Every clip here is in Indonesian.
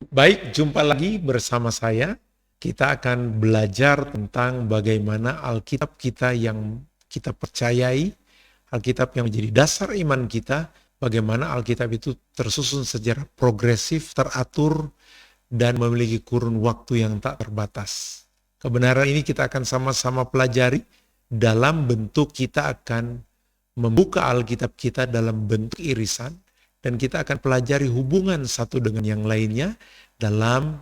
Baik, jumpa lagi bersama saya. Kita akan belajar tentang bagaimana Alkitab kita yang kita percayai, Alkitab yang menjadi dasar iman kita, bagaimana Alkitab itu tersusun secara progresif, teratur, dan memiliki kurun waktu yang tak terbatas. Kebenaran ini kita akan sama-sama pelajari dalam bentuk kita akan membuka Alkitab kita dalam bentuk irisan, dan kita akan pelajari hubungan satu dengan yang lainnya dalam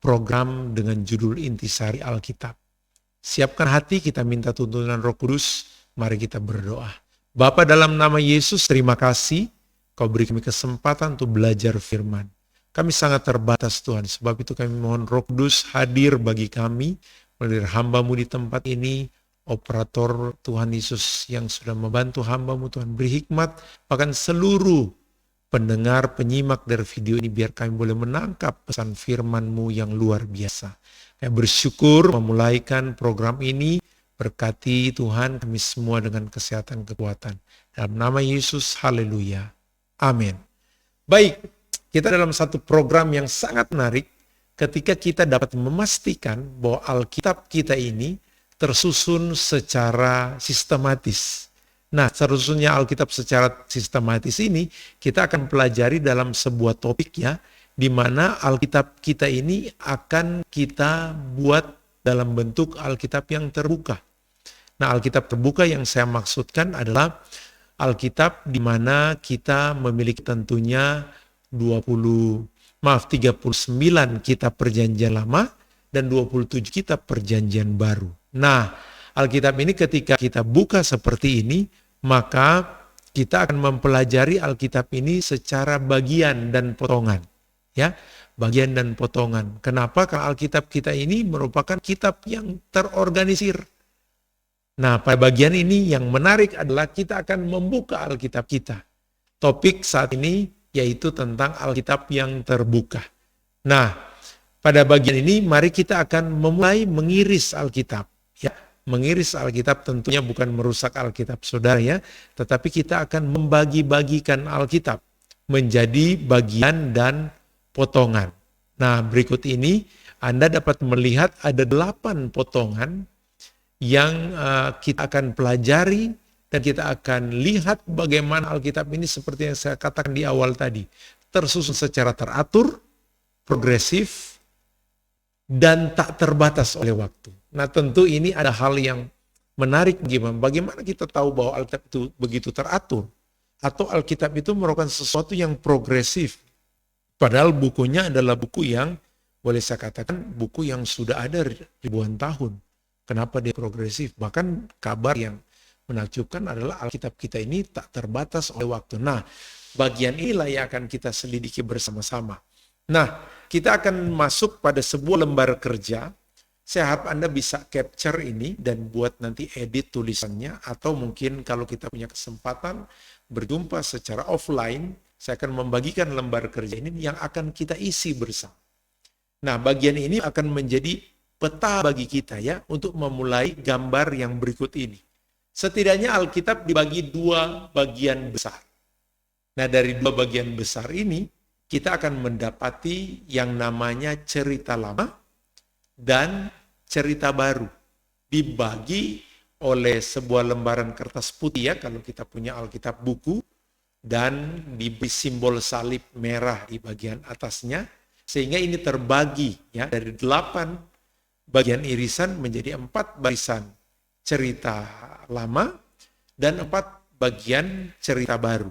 program dengan judul Intisari Alkitab. Siapkan hati, kita minta tuntunan Roh Kudus, mari kita berdoa. Bapa, dalam nama Yesus, terima kasih Kau beri kami kesempatan untuk belajar firman. Kami sangat terbatas Tuhan, sebab itu kami mohon Roh Kudus hadir bagi kami, melalui hamba-Mu di tempat ini, operator Tuhan Yesus yang sudah membantu hamba-Mu, Tuhan beri hikmat, bahkan seluruh pendengar, penyimak dari video ini, biar kami boleh menangkap pesan firman-Mu yang luar biasa. Kami bersyukur memulaikan program ini, berkati Tuhan kami semua dengan kesehatan kekuatan. Dalam nama Yesus, haleluya. Amin. Baik, kita dalam satu program yang sangat menarik ketika kita dapat memastikan bahwa Alkitab kita ini tersusun secara sistematis. Nah, tersusunnya Alkitab secara sistematis ini kita akan pelajari dalam sebuah topik ya, di mana Alkitab kita ini akan kita buat dalam bentuk Alkitab yang terbuka. Nah, Alkitab terbuka yang saya maksudkan adalah Alkitab di mana kita memiliki tentunya 39 kitab perjanjian lama dan 27 kitab perjanjian baru. Nah, Alkitab ini ketika kita buka seperti ini, maka kita akan mempelajari Alkitab ini secara bagian dan potongan. Ya, bagian dan potongan. Kenapa? Karena Alkitab kita ini merupakan kitab yang terorganisir. Nah, pada bagian ini yang menarik adalah kita akan membuka Alkitab kita. Topik saat ini yaitu tentang Alkitab yang terbuka. Nah, pada bagian ini mari kita akan memulai mengiris Alkitab. Ya, mengiris Alkitab tentunya bukan merusak Alkitab saudara ya, tetapi kita akan membagi-bagikan Alkitab menjadi bagian dan potongan. Nah, berikut ini Anda dapat melihat ada 8 potongan yang kita akan pelajari dan kita akan lihat bagaimana Alkitab ini seperti yang saya katakan di awal tadi, tersusun secara teratur, progresif, dan tak terbatas oleh waktu. Nah, tentu ini ada hal yang menarik bagaimana kita tahu bahwa Alkitab itu begitu teratur atau Alkitab itu merupakan sesuatu yang progresif. Padahal bukunya adalah buku yang boleh saya katakan buku yang sudah ada ribuan tahun. Kenapa dia progresif? Bahkan kabar yang menakjubkan adalah Alkitab kita ini tak terbatas oleh waktu. Nah, bagian inilah yang akan kita selidiki bersama-sama. Nah, kita akan masuk pada sebuah lembar kerja. Saya harap Anda bisa capture ini dan buat nanti edit tulisannya, atau mungkin kalau kita punya kesempatan berjumpa secara offline, saya akan membagikan lembar kerja ini yang akan kita isi bersama. Nah, bagian ini akan menjadi peta bagi kita ya, untuk memulai gambar yang berikut ini. Setidaknya Alkitab dibagi 2 bagian besar. Nah, dari 2 bagian besar ini, kita akan mendapati yang namanya cerita lama dan cerita baru. Dibagi oleh sebuah lembaran kertas putih ya, kalau kita punya Alkitab buku, dan diberi simbol salib merah di bagian atasnya, sehingga ini terbagi ya dari 8 bagian irisan menjadi 4 barisan cerita lama dan 4 bagian cerita baru.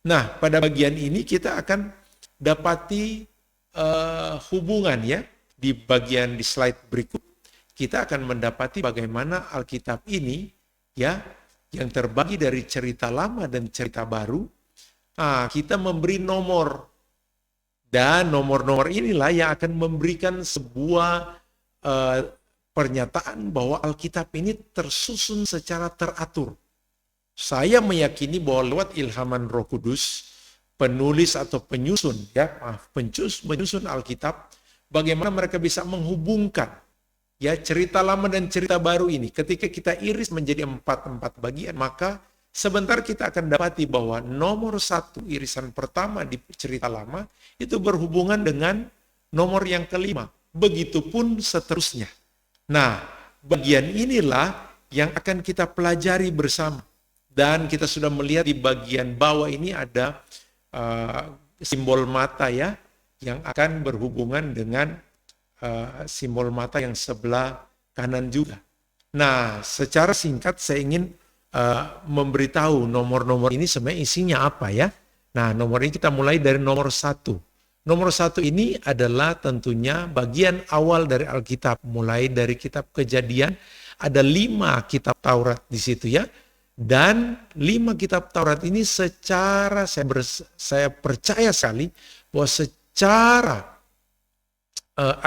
Nah, pada bagian ini kita akan dapati hubungan ya. Di bagian di slide berikut kita akan mendapati bagaimana Alkitab ini ya, yang terbagi dari cerita lama dan cerita baru. Nah, kita memberi nomor, dan nomor-nomor inilah yang akan memberikan sebuah pernyataan bahwa Alkitab ini tersusun secara teratur. Saya meyakini bahwa lewat ilhaman Roh Kudus, penulis atau penyusun Alkitab, bagaimana mereka bisa menghubungkan ya cerita lama dan cerita baru ini. Ketika kita iris menjadi 4 bagian, maka Sebentar kita akan dapati bahwa nomor 1 irisan pertama di cerita lama itu berhubungan dengan nomor yang kelima. Begitupun seterusnya. Nah, bagian inilah yang akan kita pelajari bersama. Dan kita sudah melihat di bagian bawah ini ada simbol mata ya, yang akan berhubungan dengan simbol mata yang sebelah kanan juga. Nah, secara singkat saya ingin memberitahu nomor-nomor ini sebenarnya isinya apa ya. Nah, nomor ini kita mulai dari nomor 1. Nomor 1 ini adalah tentunya bagian awal dari Alkitab. Mulai dari kitab Kejadian, ada 5 kitab Taurat di situ ya. Dan 5 kitab Taurat ini secara saya percaya sekali bahwa secara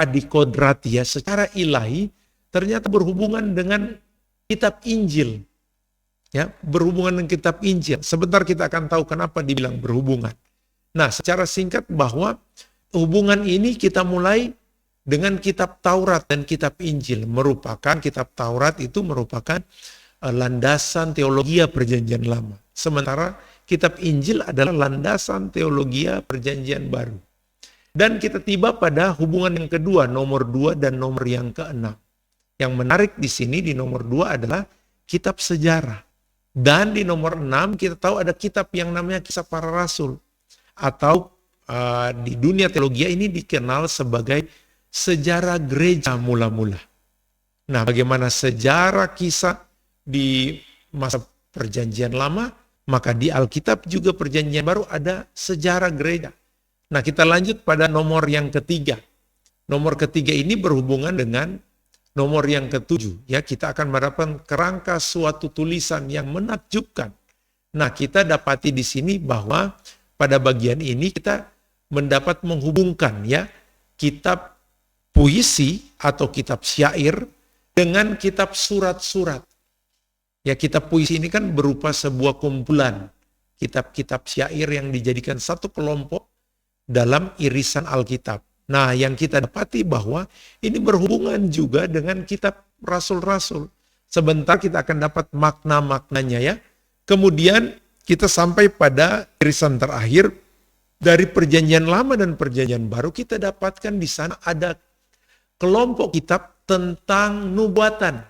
adikodrati ya, secara ilahi ternyata berhubungan dengan kitab Injil. Ya, berhubungan dengan kitab Injil. Sebentar kita akan tahu kenapa dibilang berhubungan. Nah, secara singkat bahwa hubungan ini kita mulai dengan kitab Taurat dan kitab Injil. Kitab Taurat itu merupakan landasan teologi Perjanjian Lama. Sementara kitab Injil adalah landasan teologi Perjanjian Baru. Dan kita tiba pada hubungan yang kedua, nomor 2 dan nomor yang ke-6. Yang menarik di sini di nomor 2 adalah kitab sejarah. Dan di nomor 6 kita tahu ada kitab yang namanya Kisah Para Rasul. Atau di dunia teologi ini dikenal sebagai sejarah gereja mula-mula. Nah, bagaimana sejarah kisah di masa Perjanjian Lama, maka di Alkitab juga Perjanjian Baru ada sejarah gereja. Nah, kita lanjut pada nomor yang ketiga. Nomor ketiga ini berhubungan dengan nomor yang ke-7, ya, kita akan mendapatkan kerangka suatu tulisan yang menakjubkan. Nah, kita dapati di sini bahwa pada bagian ini kita mendapat menghubungkan ya kitab puisi atau kitab syair dengan kitab surat-surat. Ya, kitab puisi ini kan berupa sebuah kumpulan kitab-kitab syair yang dijadikan satu kelompok dalam irisan Alkitab. Nah, yang kita dapati bahwa ini berhubungan juga dengan kitab rasul-rasul. Sebentar kita akan dapat makna-maknanya ya. Kemudian kita sampai pada irisan terakhir dari Perjanjian Lama dan Perjanjian Baru, kita dapatkan di sana ada kelompok kitab tentang nubuatan.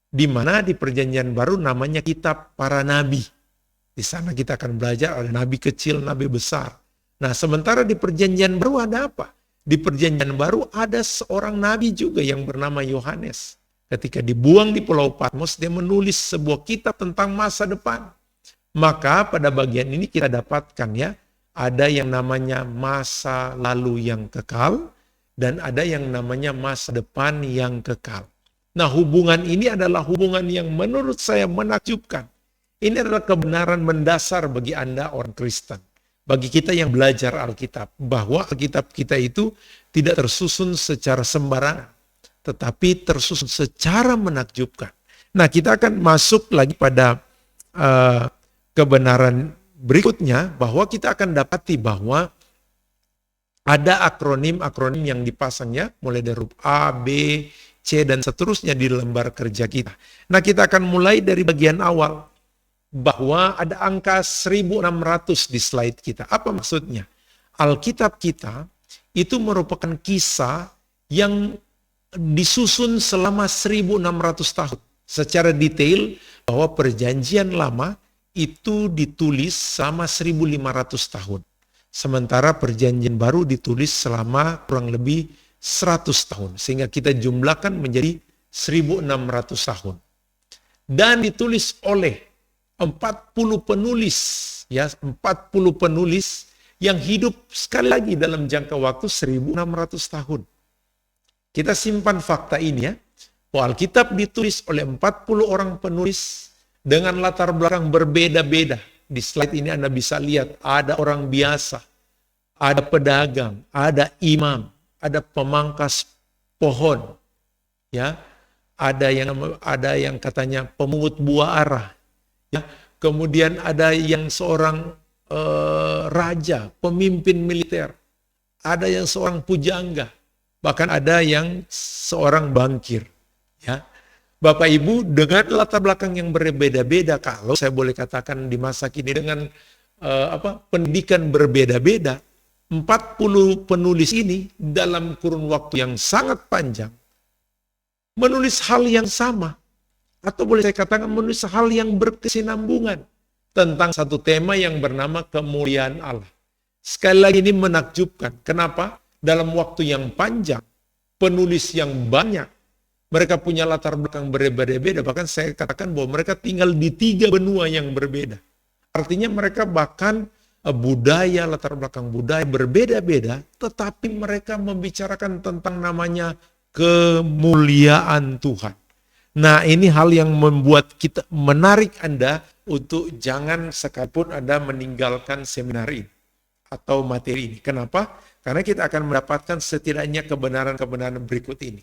Di mana di Perjanjian Baru namanya kitab para nabi. Di sana kita akan belajar ada nabi kecil, nabi besar. Nah, sementara di Perjanjian Baru ada apa? Di Perjanjian Baru ada seorang nabi juga yang bernama Yohanes. Ketika dibuang di Pulau Patmos, dia menulis sebuah kitab tentang masa depan. Maka pada bagian ini kita dapatkan ya, ada yang namanya masa lalu yang kekal, dan ada yang namanya masa depan yang kekal. Nah, hubungan ini adalah hubungan yang menurut saya menakjubkan. Ini adalah kebenaran mendasar bagi Anda orang Kristen. Bagi kita yang belajar Alkitab, bahwa Alkitab kita itu tidak tersusun secara sembarangan, tetapi tersusun secara menakjubkan. Nah, kita akan masuk lagi pada kebenaran berikutnya, bahwa kita akan dapati bahwa ada akronim-akronim yang dipasangnya, mulai dari huruf A, B, C, dan seterusnya di lembar kerja kita. Nah, kita akan mulai dari bagian awal, bahwa ada angka 1600 di slide kita. Apa maksudnya? Alkitab kita itu merupakan kisah yang disusun selama 1600 tahun. Secara detail bahwa Perjanjian Lama itu ditulis selama 1500 tahun. Sementara Perjanjian Baru ditulis selama kurang lebih 100 tahun. Sehingga kita jumlahkan menjadi 1600 tahun. Dan ditulis oleh 40 penulis, ya 40 penulis yang hidup sekali lagi dalam jangka waktu 1600 tahun. Kita simpan fakta ini ya, bahwa Alkitab ditulis oleh 40 orang penulis dengan latar belakang berbeda-beda. Di slide ini Anda bisa lihat ada orang biasa, ada pedagang, ada imam, ada pemangkas pohon, ya, ada yang katanya pemungut buah arah. Ya, kemudian ada yang seorang raja, pemimpin militer, ada yang seorang pujangga, bahkan ada yang seorang bankir. Ya, Bapak Ibu dengan latar belakang yang berbeda-beda, kalau saya boleh katakan di masa kini dengan pendidikan berbeda-beda, 40 penulis ini dalam kurun waktu yang sangat panjang menulis hal yang sama, atau boleh saya katakan menulis hal yang berkesinambungan tentang satu tema yang bernama kemuliaan Allah. Sekali lagi ini menakjubkan. Kenapa? Dalam waktu yang panjang, penulis yang banyak, mereka punya latar belakang berbeda-beda. Bahkan saya katakan bahwa mereka tinggal di 3 benua yang berbeda. Artinya mereka bahkan budaya, latar belakang budaya berbeda-beda, tetapi mereka membicarakan tentang namanya kemuliaan Tuhan. Nah, ini hal yang membuat kita menarik Anda untuk jangan sekalipun Anda meninggalkan seminar ini atau materi ini. Kenapa? Karena kita akan mendapatkan setidaknya kebenaran-kebenaran berikut ini.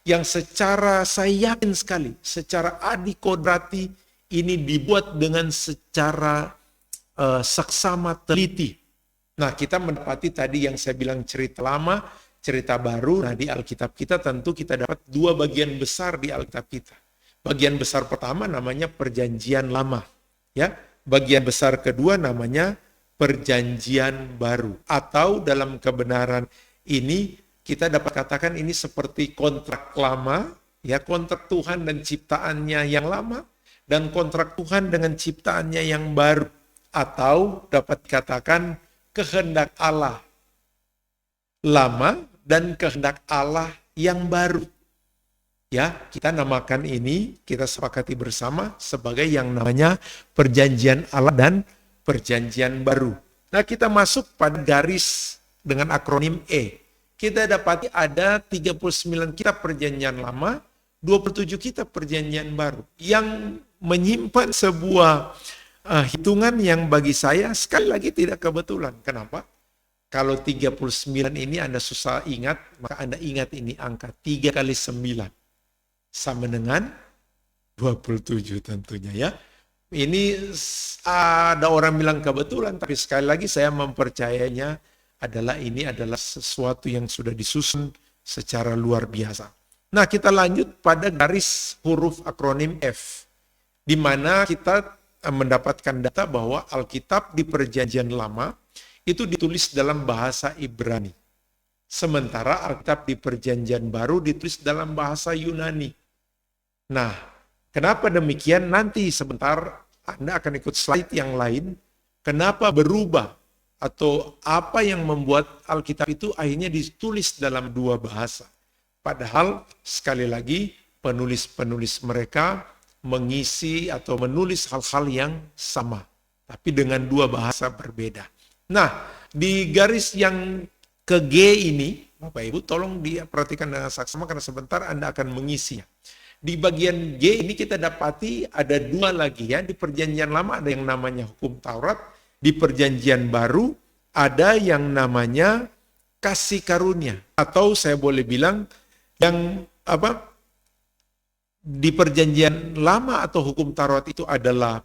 Yang secara saya yakin sekali, secara adikodrati ini dibuat dengan secara seksama teliti. Nah, kita mendapati tadi yang saya bilang cerita lama, cerita baru. Nah, di Alkitab kita tentu kita dapat 2 bagian besar di Alkitab kita. Bagian besar pertama namanya Perjanjian Lama, ya. Bagian besar kedua namanya Perjanjian Baru. Atau dalam kebenaran ini kita dapat katakan ini seperti kontrak lama, ya, kontrak Tuhan dan ciptaannya yang lama dan kontrak Tuhan dengan ciptaannya yang baru. Atau dapat dikatakan kehendak Allah lama dan kehendak Allah yang baru. Ya, kita namakan ini, kita sepakati bersama sebagai yang namanya Perjanjian Allah dan Perjanjian Baru. Nah, kita masuk pada garis dengan akronim E. Kita dapati ada 39 kitab Perjanjian Lama, 27 kitab Perjanjian Baru yang menyimpan sebuah hitungan yang bagi saya sekali lagi tidak kebetulan. Kenapa? Kalau 39 ini Anda susah ingat, maka Anda ingat ini angka 3 kali 9 sama dengan 27 tentunya, ya. Ini ada orang bilang kebetulan, tapi sekali lagi saya mempercayainya ini adalah sesuatu yang sudah disusun secara luar biasa. Nah, kita lanjut pada garis huruf akronim F, di mana kita mendapatkan data bahwa Alkitab di Perjanjian Lama itu ditulis dalam bahasa Ibrani. Sementara Alkitab di Perjanjian Baru ditulis dalam bahasa Yunani. Nah, kenapa demikian? Nanti sebentar Anda akan ikut slide yang lain. Kenapa berubah? Atau apa yang membuat Alkitab itu akhirnya ditulis dalam 2 bahasa? Padahal sekali lagi penulis-penulis mereka mengisi atau menulis hal-hal yang sama, tapi dengan 2 bahasa berbeda. Nah, di garis yang ke G ini, Bapak Ibu tolong diperhatikan dengan saksama karena sebentar Anda akan mengisinya. Di bagian G ini kita dapati ada 2 lagi, ya. Di Perjanjian Lama ada yang namanya hukum Taurat, di Perjanjian Baru ada yang namanya kasih karunia, atau saya boleh bilang yang di Perjanjian Lama atau hukum Taurat itu adalah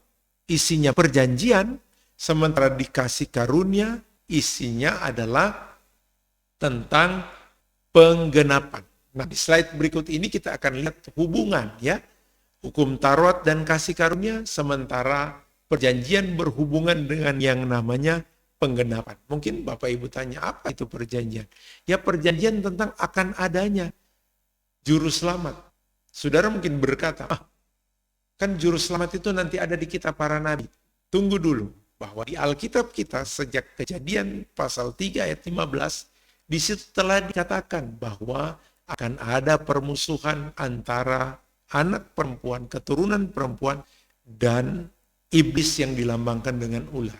isinya perjanjian, sementara di kasih karunia isinya adalah tentang penggenapan. Nah, di slide berikut ini kita akan lihat hubungan, ya, hukum Taurat dan kasih karunia, sementara perjanjian berhubungan dengan yang namanya penggenapan. Mungkin Bapak Ibu tanya, apa itu perjanjian? Ya, perjanjian tentang akan adanya juru selamat. Saudara mungkin berkata, kan juru selamat itu nanti ada di kitab para nabi. Tunggu dulu, bahwa di Alkitab kita sejak Kejadian pasal 3 ayat 15, di situ telah dikatakan bahwa akan ada permusuhan antara anak perempuan, keturunan perempuan, dan iblis yang dilambangkan dengan ular.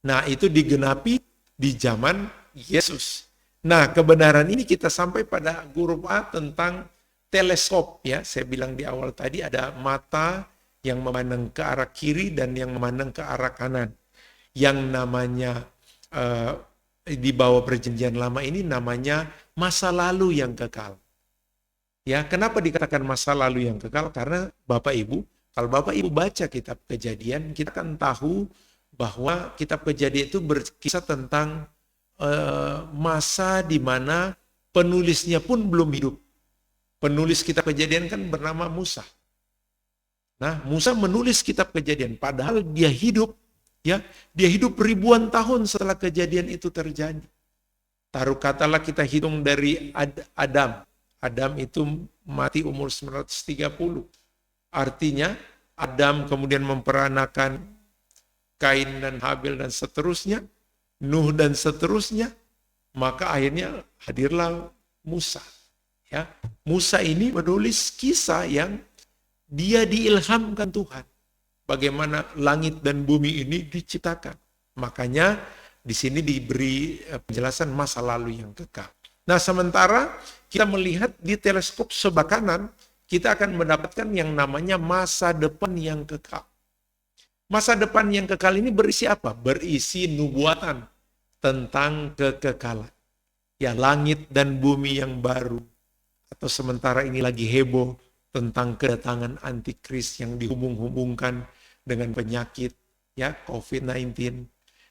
Nah, itu digenapi di zaman Yesus. Nah, kebenaran ini kita sampai pada huruf A tentang teleskop, ya. Saya bilang di awal tadi ada mata yang memandang ke arah kiri dan yang memandang ke arah kanan. Yang namanya di bawah Perjanjian Lama ini namanya masa lalu yang kekal. Ya, kenapa dikatakan masa lalu yang kekal? Karena Bapak Ibu, kalau Bapak Ibu baca kitab Kejadian, kita akan tahu bahwa kitab Kejadian itu berkisah tentang masa di mana penulisnya pun belum hidup. Penulis kitab Kejadian kan bernama Musa. Nah, Musa menulis kitab Kejadian padahal dia hidup, ya, dia hidup ribuan tahun setelah kejadian itu terjadi. Taruh katalah kita hitung dari Adam. Adam itu mati umur 930. Artinya Adam kemudian memperanakan Kain dan Habil dan seterusnya, Nuh dan seterusnya, maka akhirnya hadirlah Musa. Ya, Musa ini menulis kisah yang dia diilhamkan Tuhan. Bagaimana langit dan bumi ini diciptakan. Makanya di sini diberi penjelasan masa lalu yang kekal. Nah, sementara kita melihat di teleskop sebelah kanan, kita akan mendapatkan yang namanya masa depan yang kekal. Masa depan yang kekal ini berisi apa? Berisi nubuatan tentang kekekalan. Ya, langit dan bumi yang baru. Atau sementara ini lagi heboh tentang kedatangan antikris yang dihubung-hubungkan dengan penyakit, ya, COVID-19.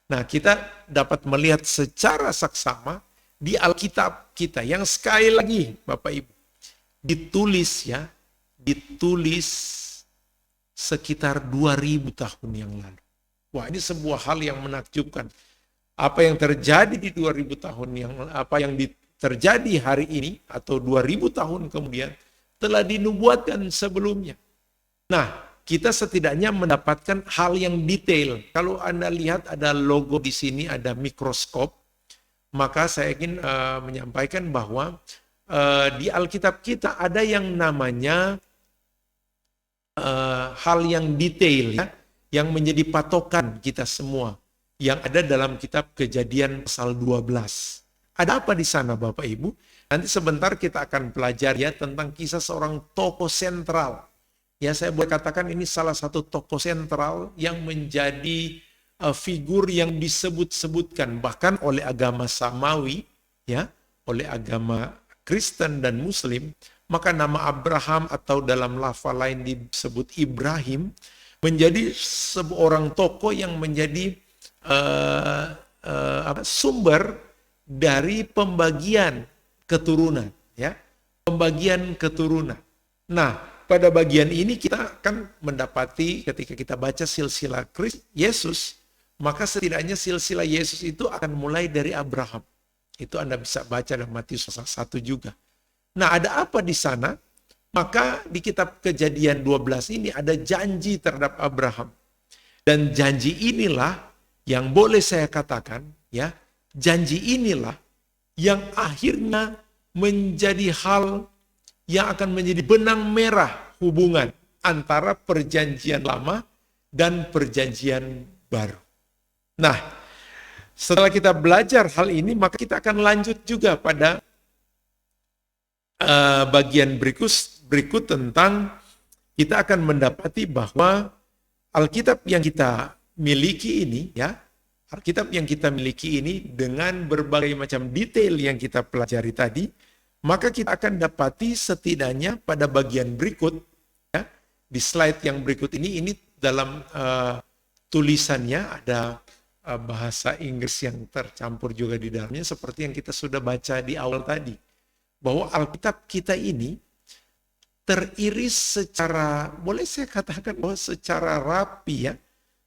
Nah, kita dapat melihat secara saksama di Alkitab kita yang sekali lagi Bapak Ibu ditulis sekitar 2000 tahun yang lalu. Wah, ini sebuah hal yang menakjubkan. Apa yang terjadi di 2000 tahun terjadi hari ini atau 2000 tahun kemudian telah dinubuatkan sebelumnya. Nah, kita setidaknya mendapatkan hal yang detail. Kalau Anda lihat ada logo di sini, ada mikroskop, maka saya ingin menyampaikan bahwa di Alkitab kita ada yang namanya hal yang detail, ya, yang menjadi patokan kita semua, yang ada dalam kitab Kejadian pasal 12. Ada apa di sana Bapak Ibu? Nanti sebentar kita akan pelajari ya tentang kisah seorang tokoh sentral. Ya, saya boleh katakan ini salah satu tokoh sentral yang menjadi figur yang disebut-sebutkan bahkan oleh agama Samawi, ya, oleh agama Kristen dan Muslim. Maka nama Abraham atau dalam lafal lain disebut Ibrahim menjadi seorang tokoh yang menjadi sumber dari pembagian keturunan, ya, pembagian keturunan. Nah, pada bagian ini kita akan mendapati ketika kita baca silsilah Yesus, maka setidaknya silsilah Yesus itu akan mulai dari Abraham. Itu Anda bisa baca dalam Matius pasal 1 juga. Nah, ada apa di sana? Maka di kitab Kejadian 12 ini ada janji terhadap Abraham. Dan janji inilah yang boleh saya katakan, ya, janji inilah yang akhirnya menjadi hal yang akan menjadi benang merah hubungan antara perjanjian lama dan perjanjian baru. Nah, setelah kita belajar hal ini, maka kita akan lanjut juga pada bagian berikut tentang kita akan mendapati bahwa Alkitab yang kita miliki ini, ya, Alkitab yang kita miliki ini dengan berbagai macam detail yang kita pelajari tadi, maka kita akan dapati setidaknya pada bagian berikut, ya, di slide yang berikut ini dalam tulisannya ada bahasa Inggris yang tercampur juga di dalamnya seperti yang kita sudah baca di awal tadi. Bahwa Alkitab kita ini teriris secara, boleh saya katakan bahwa secara rapi, ya,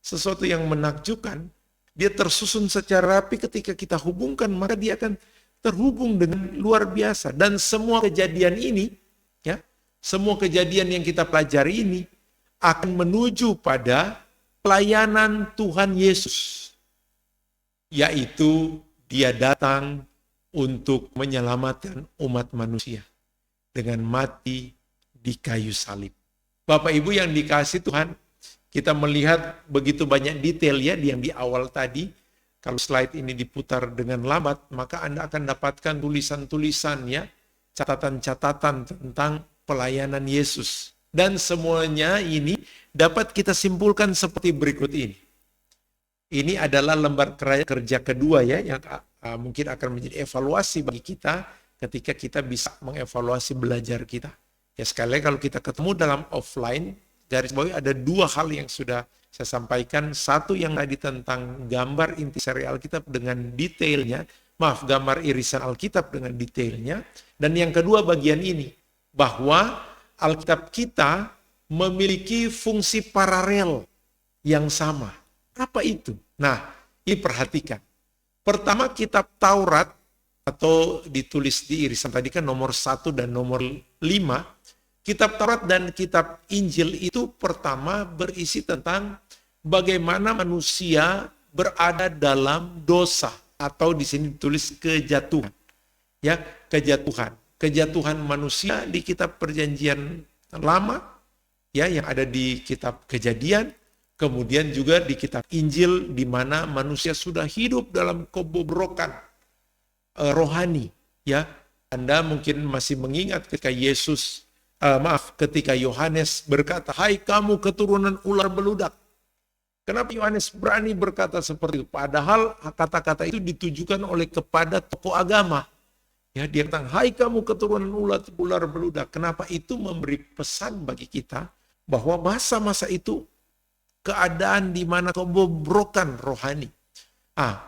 sesuatu yang menakjubkan. Dia tersusun secara rapi, ketika kita hubungkan maka dia akan terhubung dengan luar biasa. Dan semua kejadian ini, ya, semua kejadian yang kita pelajari ini akan menuju pada pelayanan Tuhan Yesus, yaitu dia datang untuk menyelamatkan umat manusia dengan mati di kayu salib. Bapak Ibu yang dikasihi Tuhan, kita melihat begitu banyak detail, ya, yang di awal tadi. Kalau slide ini diputar dengan lambat, maka Anda akan dapatkan tulisan-tulisan, ya, catatan-catatan tentang pelayanan Yesus. Dan semuanya ini dapat kita simpulkan seperti berikut ini. Ini adalah lembar kerja kedua, ya, yang mungkin akan menjadi evaluasi bagi kita ketika kita bisa mengevaluasi belajar kita. Ya, sekali lagi kalau kita ketemu dalam offline, garis bawahi ada dua hal yang sudah saya sampaikan. Satu yang tadi tentang gambar intisari Alkitab dengan detailnya, gambar irisan Alkitab dengan detailnya. Dan yang kedua bagian ini, bahwa Alkitab kita memiliki fungsi paralel yang sama. Apa itu? Nah, ini perhatikan. Pertama, kitab Taurat atau ditulis di irisan tadi kan nomor 1 dan nomor 5. Kitab Taurat dan kitab Injil itu pertama berisi tentang bagaimana manusia berada dalam dosa, atau di sini ditulis kejatuhan. Ya, kejatuhan. Kejatuhan manusia di kitab Perjanjian Lama, ya, yang ada di kitab Kejadian, kemudian juga di kitab Injil di mana manusia sudah hidup dalam kebobrokan rohani, ya. Anda mungkin masih mengingat ketika ketika Yohanes berkata, "Hai kamu keturunan ular beludak." Kenapa Yohanes berani berkata seperti itu? Padahal kata-kata itu ditujukan oleh kepada tokoh agama. Ya, dia kata, "Hai kamu keturunan ular beludak." Kenapa? Itu memberi pesan bagi kita bahwa masa-masa itu keadaan di mana kebobrokan rohani.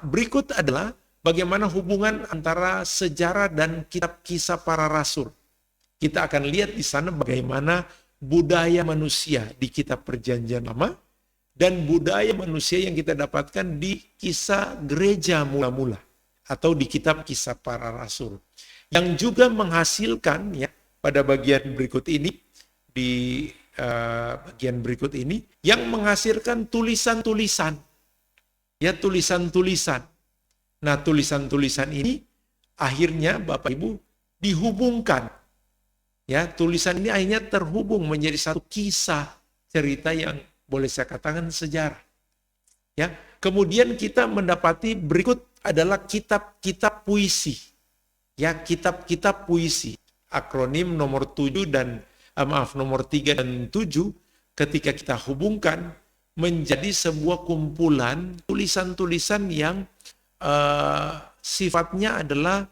Berikut adalah bagaimana hubungan antara sejarah dan kitab Kisah Para Rasul. Kita akan lihat di sana bagaimana budaya manusia di kitab Perjanjian Lama dan budaya manusia yang kita dapatkan di kisah gereja mula-mula atau di kitab Kisah Para Rasul. Yang juga menghasilkan, ya, pada bagian berikut ini, di bagian berikut ini, yang menghasilkan tulisan-tulisan. Ya, tulisan-tulisan. Nah, tulisan-tulisan ini akhirnya Bapak Ibu dihubungkan. Ya, tulisan ini akhirnya terhubung menjadi satu kisah, cerita yang boleh saya katakan sejarah. Ya, kemudian kita mendapati berikut adalah kitab-kitab puisi. Ya, kitab-kitab puisi. Akronim nomor 3 dan 7 ketika kita hubungkan menjadi sebuah kumpulan tulisan-tulisan yang sifatnya adalah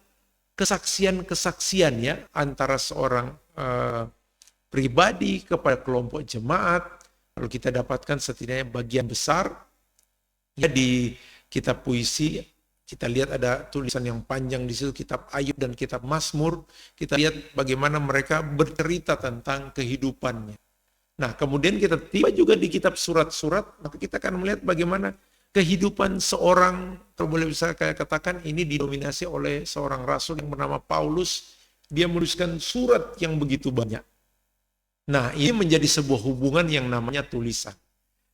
kesaksian-kesaksian, ya, antara seorang pribadi kepada kelompok jemaat. Lalu kita dapatkan setidaknya bagian besar, ya, di kitab puisi. Kita lihat ada tulisan yang panjang di situ, kitab Ayub dan kitab Mazmur. Kita lihat bagaimana mereka bercerita tentang kehidupannya. Nah, kemudian kita tiba juga di kitab surat-surat, maka kita akan melihat bagaimana kehidupan seorang, kalau boleh bisa saya katakan, ini didominasi oleh seorang rasul yang bernama Paulus. Dia menuliskan surat yang begitu banyak. Nah, ini menjadi sebuah hubungan yang namanya tulisan.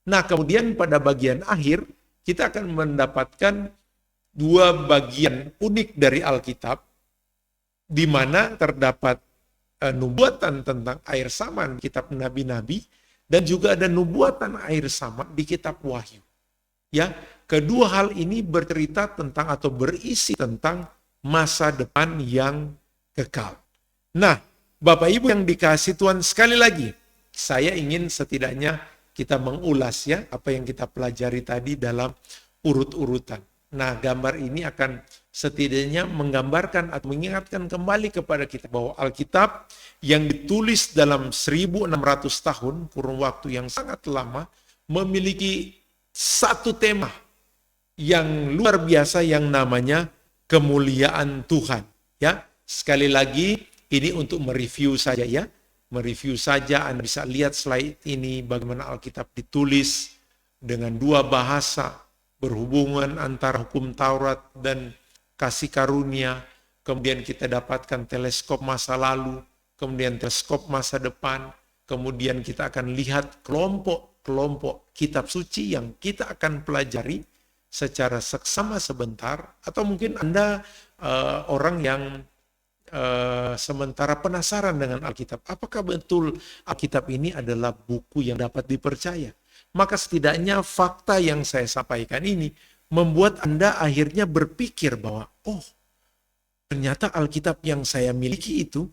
Nah, kemudian pada bagian akhir, kita akan mendapatkan dua bagian unik dari Alkitab, di mana terdapat nubuatan tentang air saman di kitab Nabi-Nabi, dan juga ada nubuatan air saman di kitab Wahyu. Ya, kedua hal ini bercerita tentang atau berisi tentang masa depan yang kekal. Nah, Bapak Ibu yang dikasihi Tuhan, sekali lagi saya ingin setidaknya kita mengulas, ya, apa yang kita pelajari tadi dalam urut-urutan. Nah, gambar ini akan setidaknya menggambarkan atau mengingatkan kembali kepada kita bahwa Alkitab yang ditulis dalam 1600 tahun, kurun waktu yang sangat lama, memiliki satu tema yang luar biasa yang namanya kemuliaan Tuhan. Ya, sekali lagi ini untuk mereview saja, ya. Mereview saja, Anda bisa lihat slide ini bagaimana Alkitab ditulis dengan dua bahasa, berhubungan antara hukum Taurat dan kasih karunia. Kemudian kita dapatkan teleskop masa lalu, kemudian teleskop masa depan, kemudian kita akan lihat kelompok-kelompok kitab suci yang kita akan pelajari secara seksama sebentar. Atau mungkin Anda orang yang sementara penasaran dengan Alkitab, apakah betul Alkitab ini adalah buku yang dapat dipercaya? Maka setidaknya fakta yang saya sampaikan ini membuat Anda akhirnya berpikir bahwa, oh, ternyata Alkitab yang saya miliki itu,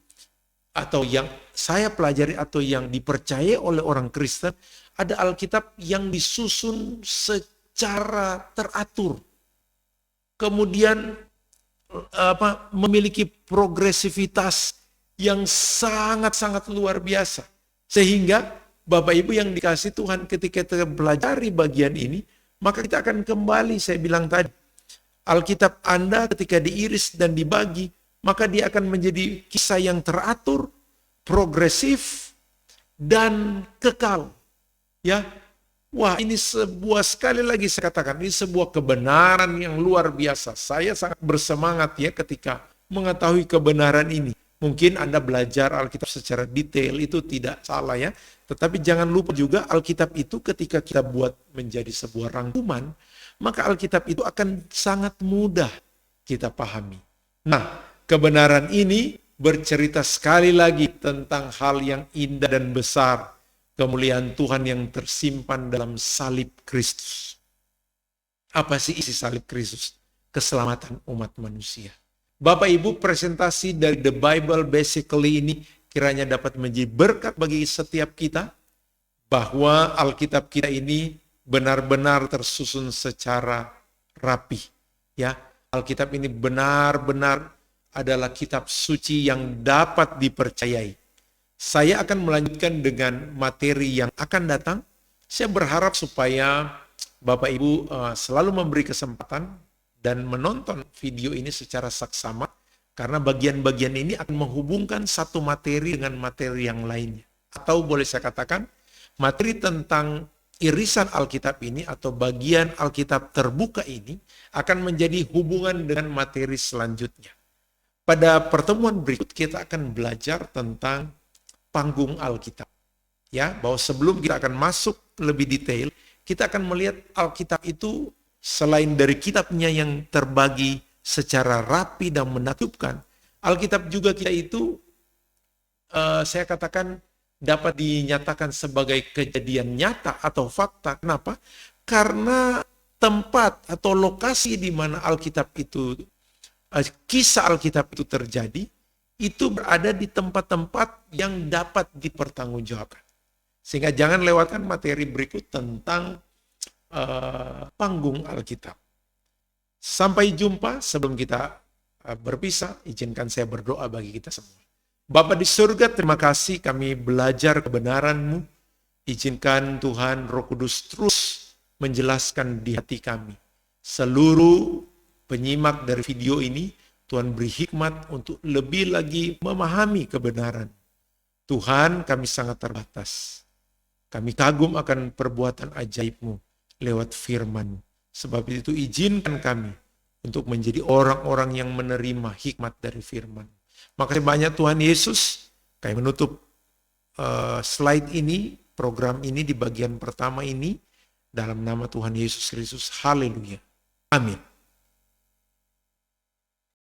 atau yang saya pelajari atau yang dipercaya oleh orang Kristen, ada Alkitab yang disusun secara teratur. Kemudian memiliki progresivitas yang sangat-sangat luar biasa. Sehingga Bapak Ibu yang dikasihi Tuhan, ketika kita pelajari bagian ini, maka kita akan kembali, saya bilang tadi, Alkitab Anda ketika diiris dan dibagi, maka dia akan menjadi kisah yang teratur, progresif, dan kekal. Ya, wah, ini sekali lagi saya katakan, ini sebuah kebenaran yang luar biasa. Saya sangat bersemangat ya ketika mengetahui kebenaran ini. Mungkin Anda belajar Alkitab secara detail, itu tidak salah ya. Tetapi jangan lupa juga Alkitab itu ketika kita buat menjadi sebuah rangkuman, maka Alkitab itu akan sangat mudah kita pahami. Nah, kebenaran ini bercerita sekali lagi tentang hal yang indah dan besar, kemuliaan Tuhan yang tersimpan dalam salib Kristus. Apa sih isi salib Kristus? Keselamatan umat manusia. Bapak Ibu, presentasi dari The Bible basically ini kiranya dapat menjadi berkat bagi setiap kita, bahwa Alkitab kita ini benar-benar tersusun secara rapi. Ya, Alkitab ini benar-benar adalah kitab suci yang dapat dipercayai. Saya akan melanjutkan dengan materi yang akan datang. Saya berharap supaya Bapak Ibu selalu memberi kesempatan dan menonton video ini secara saksama, karena bagian-bagian ini akan menghubungkan satu materi dengan materi yang lainnya. Atau boleh saya katakan, materi tentang irisan Alkitab ini atau bagian Alkitab terbuka ini akan menjadi hubungan dengan materi selanjutnya. Pada pertemuan berikut kita akan belajar tentang panggung Alkitab. Ya, bahwa sebelum kita akan masuk lebih detail, kita akan melihat Alkitab itu selain dari kitabnya yang terbagi secara rapi dan menakjubkan, Alkitab juga kita itu saya katakan dapat dinyatakan sebagai kejadian nyata atau fakta. Kenapa? Karena tempat atau lokasi di mana Alkitab itu, kisah Alkitab itu terjadi, itu berada di tempat-tempat yang dapat dipertanggungjawabkan. Sehingga jangan lewatkan materi berikut tentang panggung Alkitab. Sampai jumpa. Sebelum kita berpisah, izinkan saya berdoa bagi kita semua. Bapa di surga, terima kasih kami belajar kebenaran-Mu. Izinkan Tuhan Roh Kudus terus menjelaskan di hati kami. Seluruh penyimak dari video ini, Tuhan beri hikmat untuk lebih lagi memahami kebenaran. Tuhan, kami sangat terbatas. Kami kagum akan perbuatan ajaib-Mu lewat firman. Sebab itu izinkan kami untuk menjadi orang-orang yang menerima hikmat dari firman. Makasih banyak Tuhan Yesus. Kami menutup slide ini, program ini di bagian pertama ini, dalam nama Tuhan Yesus Kristus. Haleluya. Amin.